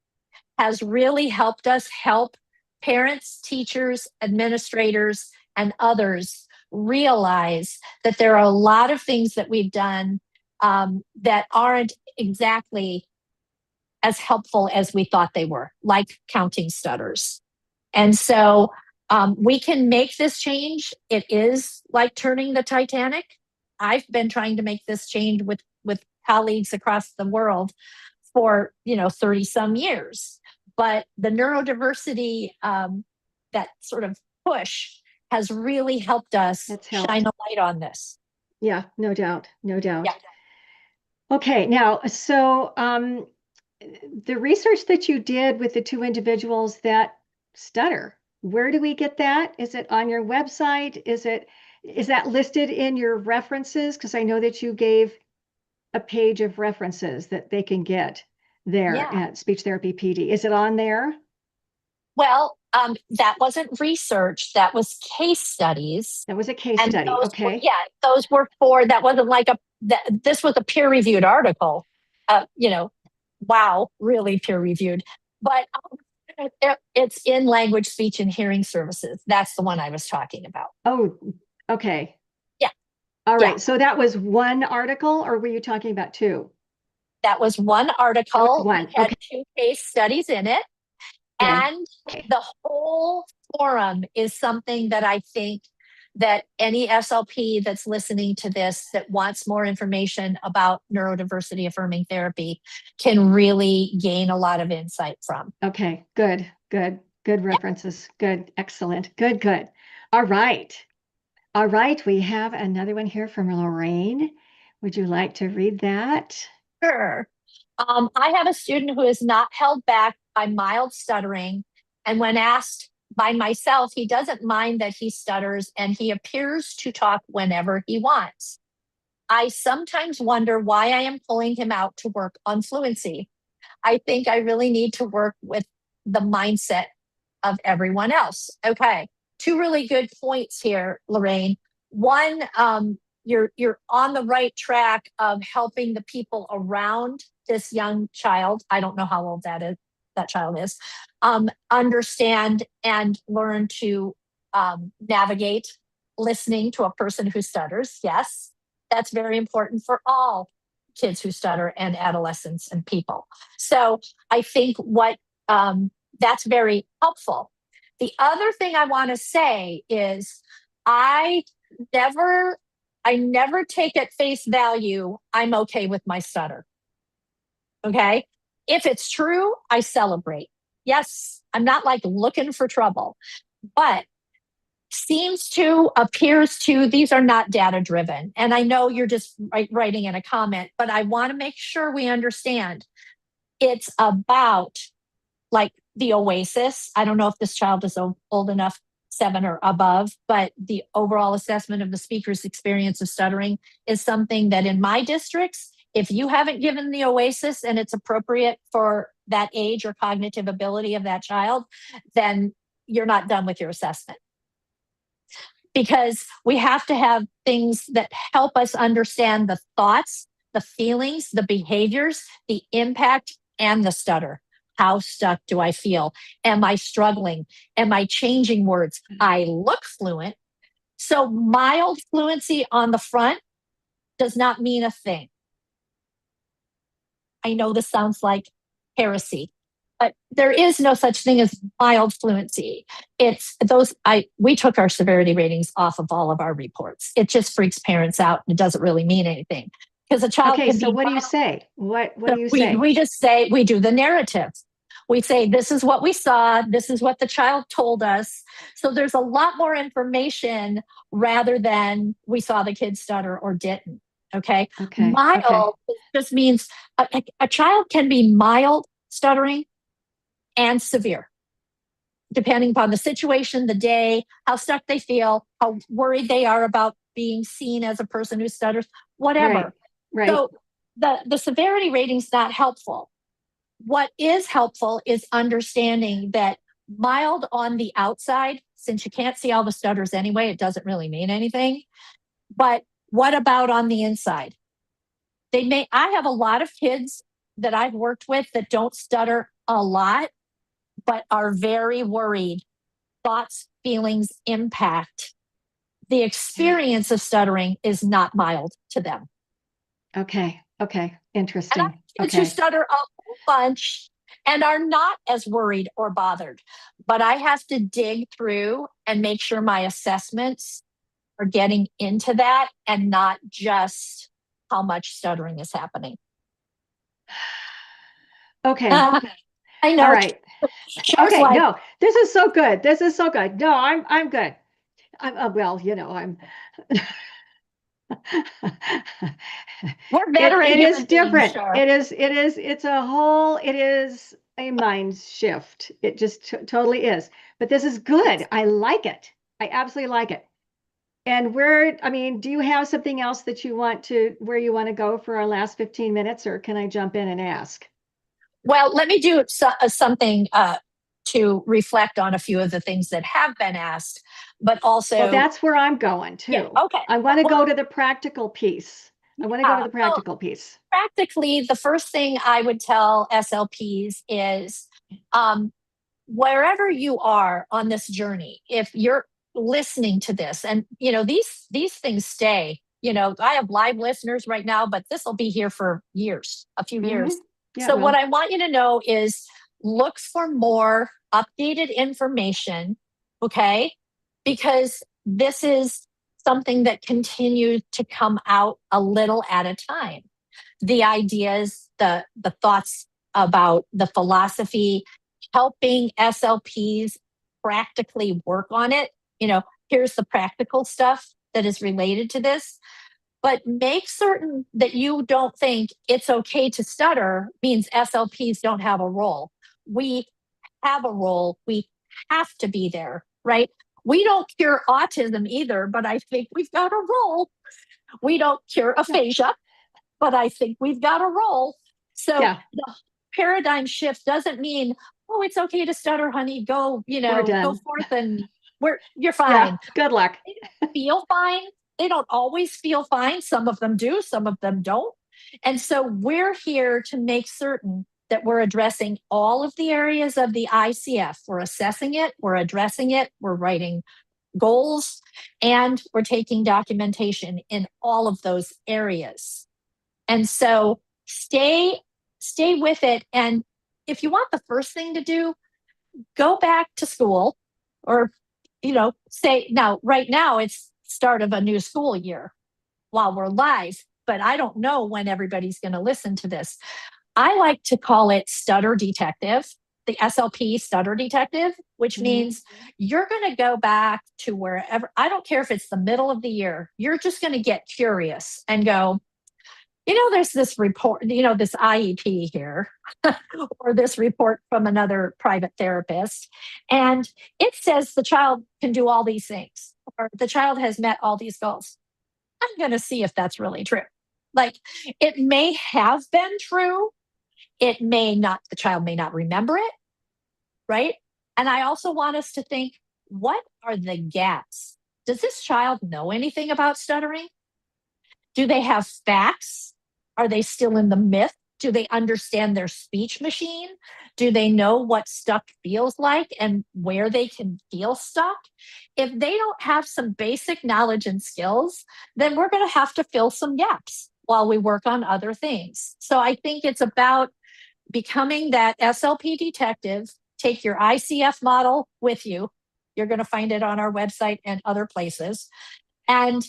has really helped us help parents, teachers, administrators, and others realize that there are a lot of things that we've done that aren't exactly as helpful as we thought they were, like counting stutters. And so we can make this change. It is like turning the Titanic. I've been trying to make this change with colleagues across the world for 30 some years. But the neurodiversity, that sort of push, has really helped us shine a light on this. Yeah, no doubt. Yeah. Okay, now, so the research that you did with the two individuals that stutter, where do we get that? Is it on your website? Is that listed in your references? Because I know that you gave a page of references that they can get there at SpeechTherapyPD. Is it on there? Well, that wasn't research. That was case studies. That was a case study. Okay. Those were that wasn't like this was a peer-reviewed article. Wow, really peer-reviewed. But it's in Language, Speech, and Hearing Services. That's the one I was talking about. Oh, okay. Yeah. All right. Yeah. So that was one article, or were you talking about two? That was one article. One. It had two case studies in it. And the whole forum is something that I think that any SLP that's listening to this that wants more information about neurodiversity affirming therapy can really gain a lot of insight from. Okay, good references. Good, excellent. Good. All right. We have another one here from Lorraine. Would you like to read that? Sure. I have a student who is not held back by mild stuttering, and when asked by myself, he doesn't mind that he stutters, and he appears to talk whenever he wants. I sometimes wonder why I am pulling him out to work on fluency. I think I really need to work with the mindset of everyone else. Okay, two really good points here, Lorraine. One, you're on the right track of helping the people around this young child. I don't know how old that child is, understand and learn to navigate listening to a person who stutters. Yes, that's very important for all kids who stutter and adolescents and people. So I think that's very helpful. The other thing I want to say is I never take at face value, I'm okay with my stutter. Okay. If it's true, I celebrate. Yes, I'm not like looking for trouble, but appears to, these are not data driven. And I know you're just writing in a comment, but I want to make sure we understand it's about like the OASIS. I don't know if this child is old enough, 7 or above, but the overall assessment of the speaker's experience of stuttering is something that in my districts, if you haven't given the OASIS and it's appropriate for that age or cognitive ability of that child, then you're not done with your assessment. Because we have to have things that help us understand the thoughts, the feelings, the behaviors, the impact, and the stutter. How stuck do I feel? Am I struggling? Am I changing words? I look fluent. So mild fluency on the front does not mean a thing. I know this sounds like heresy, but there is no such thing as mild fluency. We took our severity ratings off of all of our reports. It just freaks parents out and it doesn't really mean anything. because a child Okay, can so be what do you mild. say? What So do you say? we just say, we do the narrative. We say, this is what we saw, this is what the child told us. So there's a lot more information rather than we saw the kid stutter or didn't. Okay. Okay. Mild just means a child can be mild stuttering and severe, depending upon the situation, the day, how stuck they feel, how worried they are about being seen as a person who stutters, whatever. Right. So the severity rating's not helpful. What is helpful is understanding that mild on the outside, since you can't see all the stutters anyway, it doesn't really mean anything. But what about on the inside? I have a lot of kids that I've worked with that don't stutter a lot, but are very worried. Thoughts, feelings, impact. The experience of stuttering is not mild to them. Okay. And I have Interesting. kids who stutter a whole bunch and are not as worried or bothered. But I have to dig through and make sure my assessments are getting into that and not just how much stuttering is happening. Okay. I know. All right. Char's Okay. like, No, this is so good. No, I'm good. Well, I'm we're veteran it is human beings, different. Char. It is a mind shift. It just totally is. But this is good. I like it. I absolutely like it. And do you have something else that where you want to go for our last 15 minutes, or can I jump in and ask? Well, let me do something to reflect on a few of the things that have been asked, but also. Well, that's where I'm going too. Yeah, okay. I want to go to the practical piece. Practically, the first thing I would tell SLPs is wherever you are on this journey, if you're listening to this, and these things stay. I have live listeners right now, but this will be here for years, a few years. Yeah, so what I want you to know is look for more updated information, okay? Because this is something that continues to come out a little at a time. The ideas, the thoughts about the philosophy, helping SLPs practically work on it. Here's the practical stuff that is related to this. But make certain that you don't think it's okay to stutter means SLPs don't have a role. We have a role. We have to be there, right? We don't cure autism either, but I think we've got a role. We don't cure aphasia, but I think we've got a role. So the paradigm shift doesn't mean, oh, it's okay to stutter, honey. Go, go forth and you're fine. Yeah, good luck. They feel fine. They don't always feel fine. Some of them do, some of them don't. And so we're here to make certain that we're addressing all of the areas of the ICF. We're assessing it, we're addressing it, we're writing goals, and we're taking documentation in all of those areas. And so stay with it. And if you want the first thing to do, go back to school, or say, now right now it's start of a new school year while we're live, but I don't know when everybody's going to listen to this. I like to call it Stutter Detective, the SLP Stutter Detective, which means you're going to go back to wherever. I don't care if it's the middle of the year. You're just going to get curious and go, there's this report, this IEP here, or this report from another private therapist, and it says the child can do all these things, or the child has met all these goals. I'm going to see if that's really true. Like, it may have been true. It may not, the child may not remember it, right? And I also want us to think, what are the gaps? Does this child know anything about stuttering? Do they have facts? Are they still in the myth? Do they understand their speech machine? Do they know what stuck feels like and where they can feel stuck? If they don't have some basic knowledge and skills, then we're going to have to fill some gaps while we work on other things. So I think it's about becoming that SLP detective. Take your ICF model with you. You're going to find it on our website and other places. And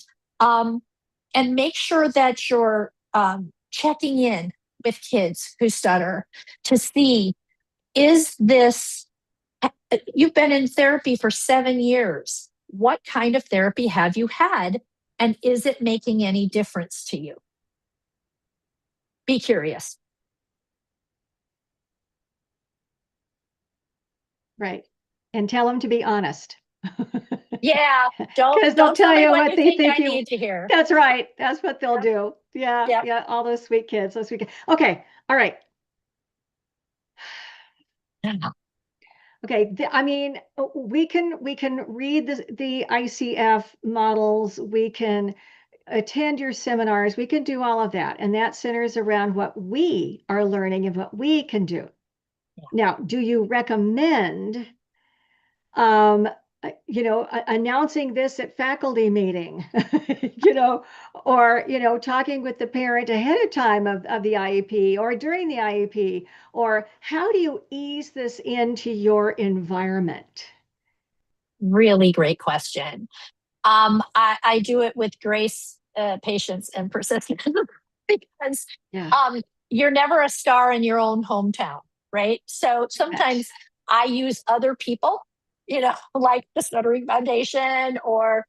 make sure that you're checking in with kids who stutter to see, is this, you've been in therapy for 7 years. What kind of therapy have you had? And is it making any difference to you? Be curious. Right. And tell them to be honest. Yeah. Because they'll tell you what they think I need to hear. That's right. That's what they'll do. Yeah. Yep. Yeah. All those sweet kids. Those sweet kids. Okay. All right. Okay. I mean, we can read the ICF models. We can attend your seminars. We can do all of that. And that centers around what we are learning and what we can do. Yeah. Now, do you recommend announcing this at faculty meeting, or, talking with the parent ahead of time of the IEP or during the IEP, or how do you ease this into your environment? Really great question. I do it with grace, patience, and persistence because you're never a star in your own hometown, right? So sometimes I use other people, like the Stuttering Foundation or,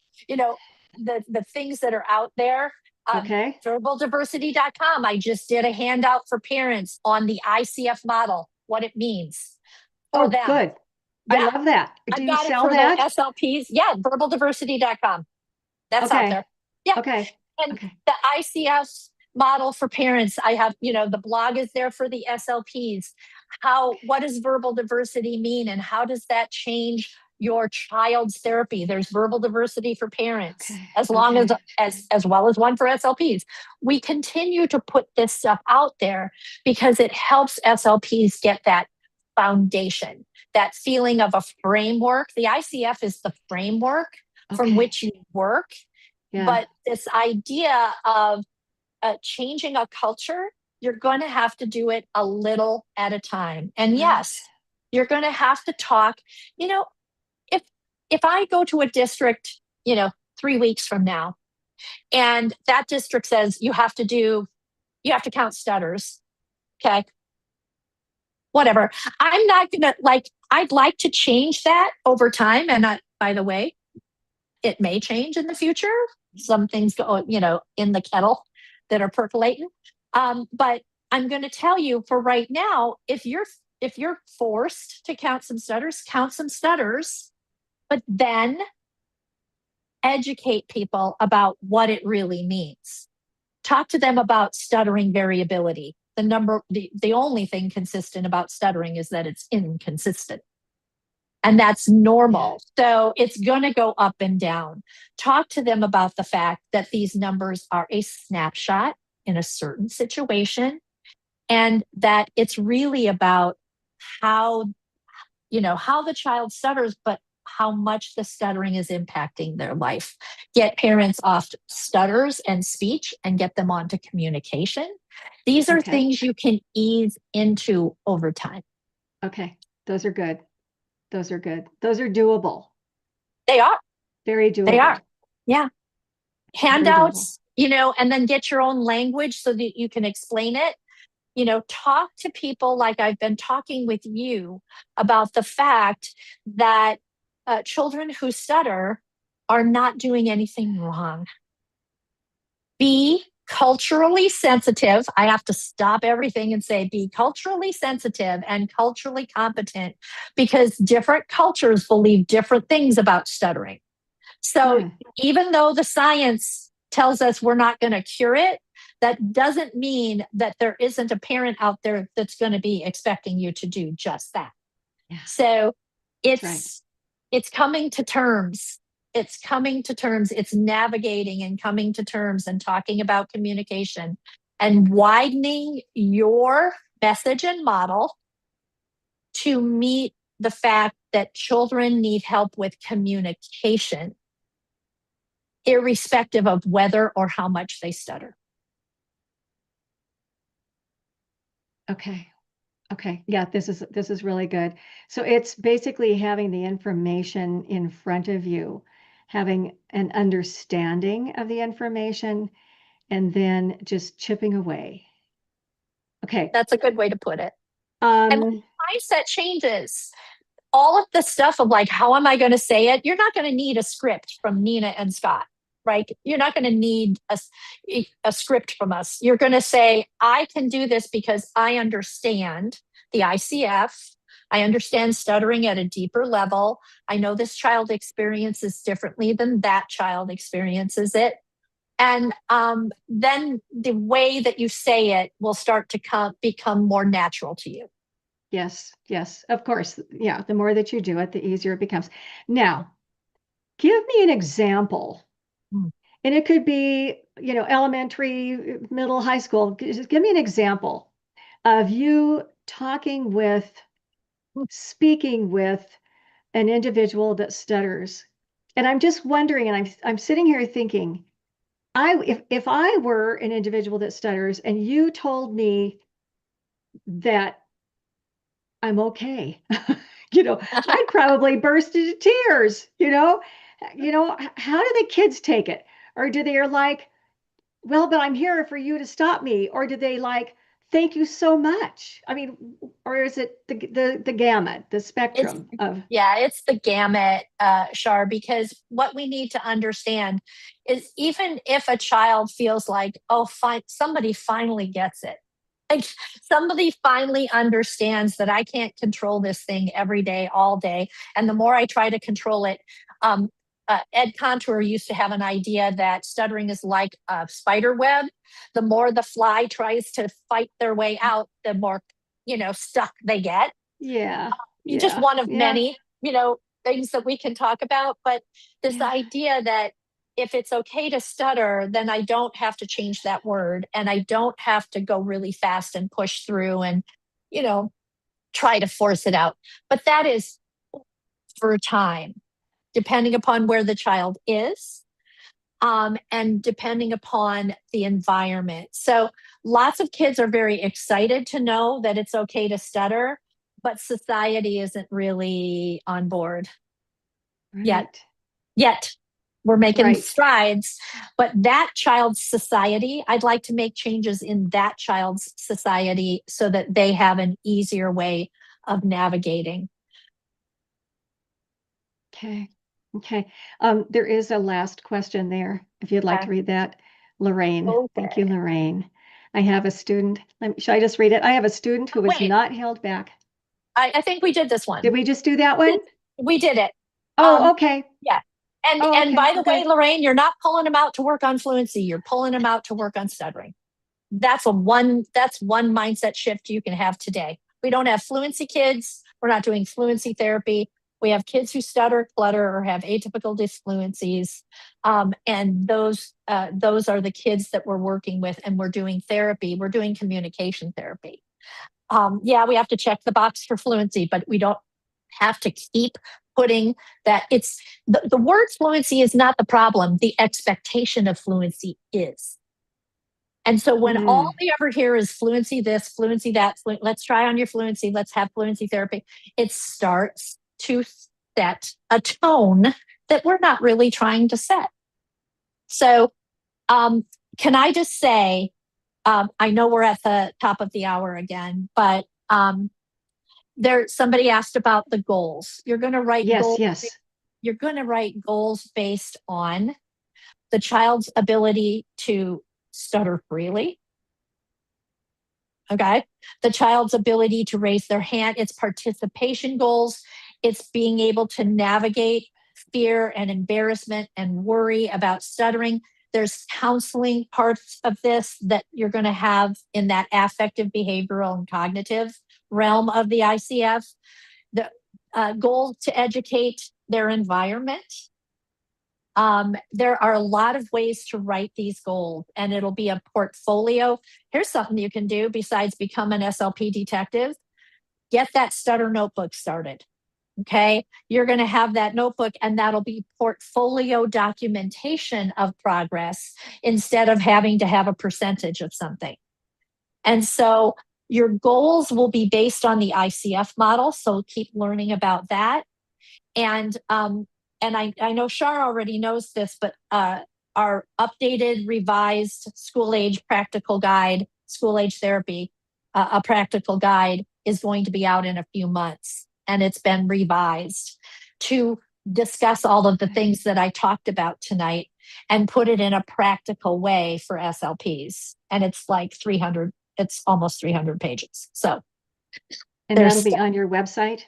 the things that are out there. Verbaldiversity.com. I just did a handout for parents on the ICF model, what it means for them. Good. Yeah. I love that. Do you sell that? The SLPs. Yeah, verbaldiversity.com. That's out there. Yeah. Okay. And the ICF model for parents, I have, the blog is there for the SLPs. What does verbal diversity mean? And how does that change your child's therapy? There's verbal diversity for parents, as well as one for SLPs. We continue to put this stuff out there because it helps SLPs get that foundation, that feeling of a framework. The ICF is the framework from which you work. Yeah. But this idea of changing a culture, you're going to have to do it a little at a time. And yes, you're going to have to talk, if I go to a district, 3 weeks from now, and that district says you have to count stutters. Okay. Whatever. I'm not going to I'd like to change that over time. And by the way, it may change in the future. Some things go, in the kettle that are percolating. But I'm going to tell you for right now, if you're forced to count some stutters, but then educate people about what it really means. Talk to them about stuttering variability. The only thing consistent about stuttering is that it's inconsistent. And that's normal. So it's going to go up and down. Talk to them about the fact that these numbers are a snapshot in a certain situation, and that it's really about how the child stutters, but how much the stuttering is impacting their life. Get parents off stutters and speech and get them onto communication. These are things you can ease into over time. Okay. Those are good. Those are good. Those are doable. They are. Very doable. They are. Yeah. Handouts, and then get your own language so that you can explain it. Talk to people like I've been talking with you about the fact that children who stutter are not doing anything wrong. Be culturally sensitive. I have to stop everything and say, be culturally sensitive and culturally competent, because different cultures believe different things about stuttering. So even though the science tells us we're not going to cure it, that doesn't mean that there isn't a parent out there that's going to be expecting you to do just that. Yeah. So it's coming to terms. It's coming to terms. It's navigating and coming to terms and talking about communication and widening your message and model to meet the fact that children need help with communication, irrespective of whether or how much they stutter. Okay. Yeah, this is really good. So it's basically having the information in front of you, having an understanding of the information, and then just chipping away. Okay. That's a good way to put it. And mindset changes. All of the stuff of like, how am I going to say it? You're not going to need a script from Nina and Scott, right? You're not going to need a script from us. You're going to say, I can do this because I understand the ICF. I understand stuttering at a deeper level. I know this child experiences differently than that child experiences it. And then the way that you say it will start to become more natural to you. Yes, yes, of course. Yeah, the more that you do it, the easier it becomes. Now, give me an example. And it could be, elementary, middle, high school. Just give me an example of you speaking with an individual that stutters. And I'm just wondering, and I'm sitting here thinking, if I were an individual that stutters and you told me that I'm okay, I'd probably burst into tears, how do the kids take it? Or do they are like, well, but I'm here for you to stop me? Or do they like, thank you so much? I mean, or is it the gamut, the spectrum of? Yeah, it's the gamut, Char, because what we need to understand is even if a child feels like, oh, fine, somebody finally gets it. Like somebody finally understands that I can't control this thing every day, all day. And the more I try to control it, Ed Contour used to have an idea that stuttering is like a spider web. The more the fly tries to fight their way out, the more, stuck they get. Yeah. Just one of many, things that we can talk about. But this idea that if it's okay to stutter, then I don't have to change that word and I don't have to go really fast and push through and, try to force it out. But that is for time, depending upon where the child is, and depending upon the environment. So lots of kids are very excited to know that it's okay to stutter, but society isn't really on board yet. We're making strides, but that child's society, I'd like to make changes in that child's society so that they have an easier way of navigating. Okay. There is a last question there, if you'd like to read that. Lorraine. Okay. Thank you, Lorraine. I have a student. Should I just read it? I have a student who was not held back. I think we did this one. Did we just do that one? We did it. Oh, okay. Yeah. And by the way, Lorraine, you're not pulling them out to work on fluency. You're pulling them out to work on stuttering. That's one mindset shift you can have today. We don't have fluency kids. We're not doing fluency therapy. We have kids who stutter, clutter, or have atypical dysfluencies. And those are the kids that we're working with, and we're doing therapy. We're doing communication therapy. We have to check the box for fluency, but we don't have to keep putting that. It's the word fluency is not the problem. The expectation of fluency is. And so when all we ever hear is fluency this, fluency that, let's try on your fluency, let's have fluency therapy, it starts to set a tone that we're not really trying to set. So can I just say, I know we're at the top of the hour again, but somebody asked about the goals. You're going to write goals. Yes. You're going to write goals based on the child's ability to stutter freely. Okay. The child's ability to raise their hand, it's participation goals. It's being able to navigate fear and embarrassment and worry about stuttering. There's counseling parts of this that you're going to have in that affective, behavioral, and cognitive realm of the ICF. The goal to educate their environment. There are a lot of ways to write these goals, and it'll be a portfolio. Here's something you can do besides become an SLP detective. Get that stutter notebook started. Okay. You're going to have that notebook, and that'll be portfolio documentation of progress instead of having to have a percentage of something. And so your goals will be based on the ICF model. So keep learning about that. And I know Char already knows this, but our updated, revised school age practical guide, school age therapy, a practical guide is going to be out in a few months. And it's been revised to discuss all of the things that I talked about tonight and put it in a practical way for SLPs. And it's like 300, it's almost 300 pages. So, and that'll be on your website?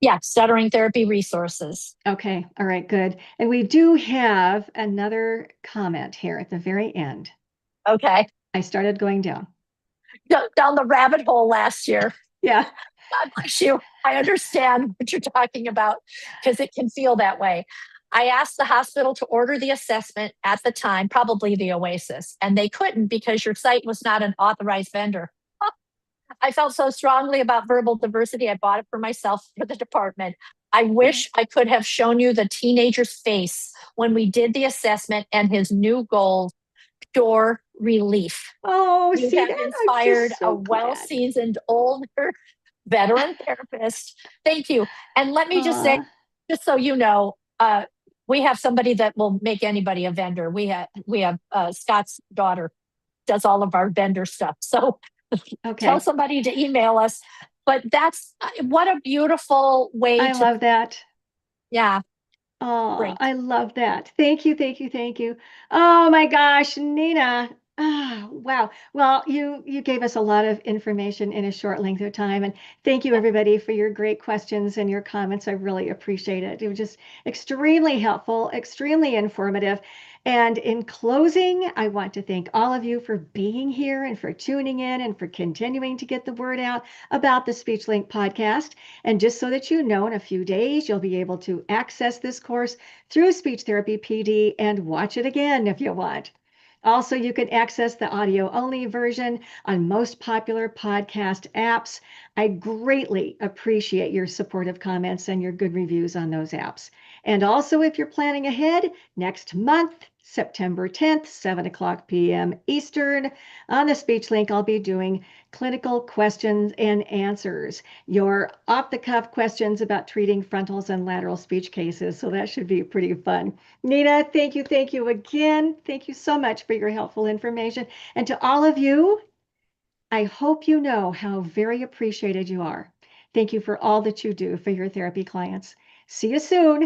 Yeah, Stuttering Therapy Resources. Okay, all right, good. And we do have another comment here at the very end. Okay. I started going down the rabbit hole last year. Yeah. God bless you. I understand what you're talking about because it can feel that way. I asked the hospital to order the assessment at the time, probably the Oasis, and they couldn't because your site was not an authorized vendor. I felt so strongly about verbal diversity, I bought it for myself for the department. I wish I could have shown you the teenager's face when we did the assessment and his new goal, pure relief. Oh, you see, have that inspired so a well-seasoned older veteran therapist. Thank you. And let me just say, just so you know, we have somebody that will make anybody a vendor. We have Scott's daughter does all of our vendor stuff. So tell somebody to email us. But that's what a beautiful way I love that. Yeah. Oh, great. I love that. Thank you, thank you, thank you. Oh my gosh, Nina. Oh, wow. Well, you gave us a lot of information in a short length of time. And thank you, everybody, for your great questions and your comments. I really appreciate it. It was just extremely helpful, extremely informative. And in closing, I want to thank all of you for being here and for tuning in and for continuing to get the word out about the SpeechLink podcast. And just so that you know, in a few days, you'll be able to access this course through SpeechTherapyPD and watch it again if you want. Also, you can access the audio-only version on most popular podcast apps. I greatly appreciate your supportive comments and your good reviews on those apps. And also, if you're planning ahead, next month, September 10th, 7:00 p.m. Eastern, on the SpeechLink, I'll be doing clinical questions and answers, your off-the-cuff questions about treating frontals and lateral speech cases. So that should be pretty fun. Nina, thank you again. Thank you so much for your helpful information. And to all of you, I hope you know how very appreciated you are. Thank you for all that you do for your therapy clients. See you soon.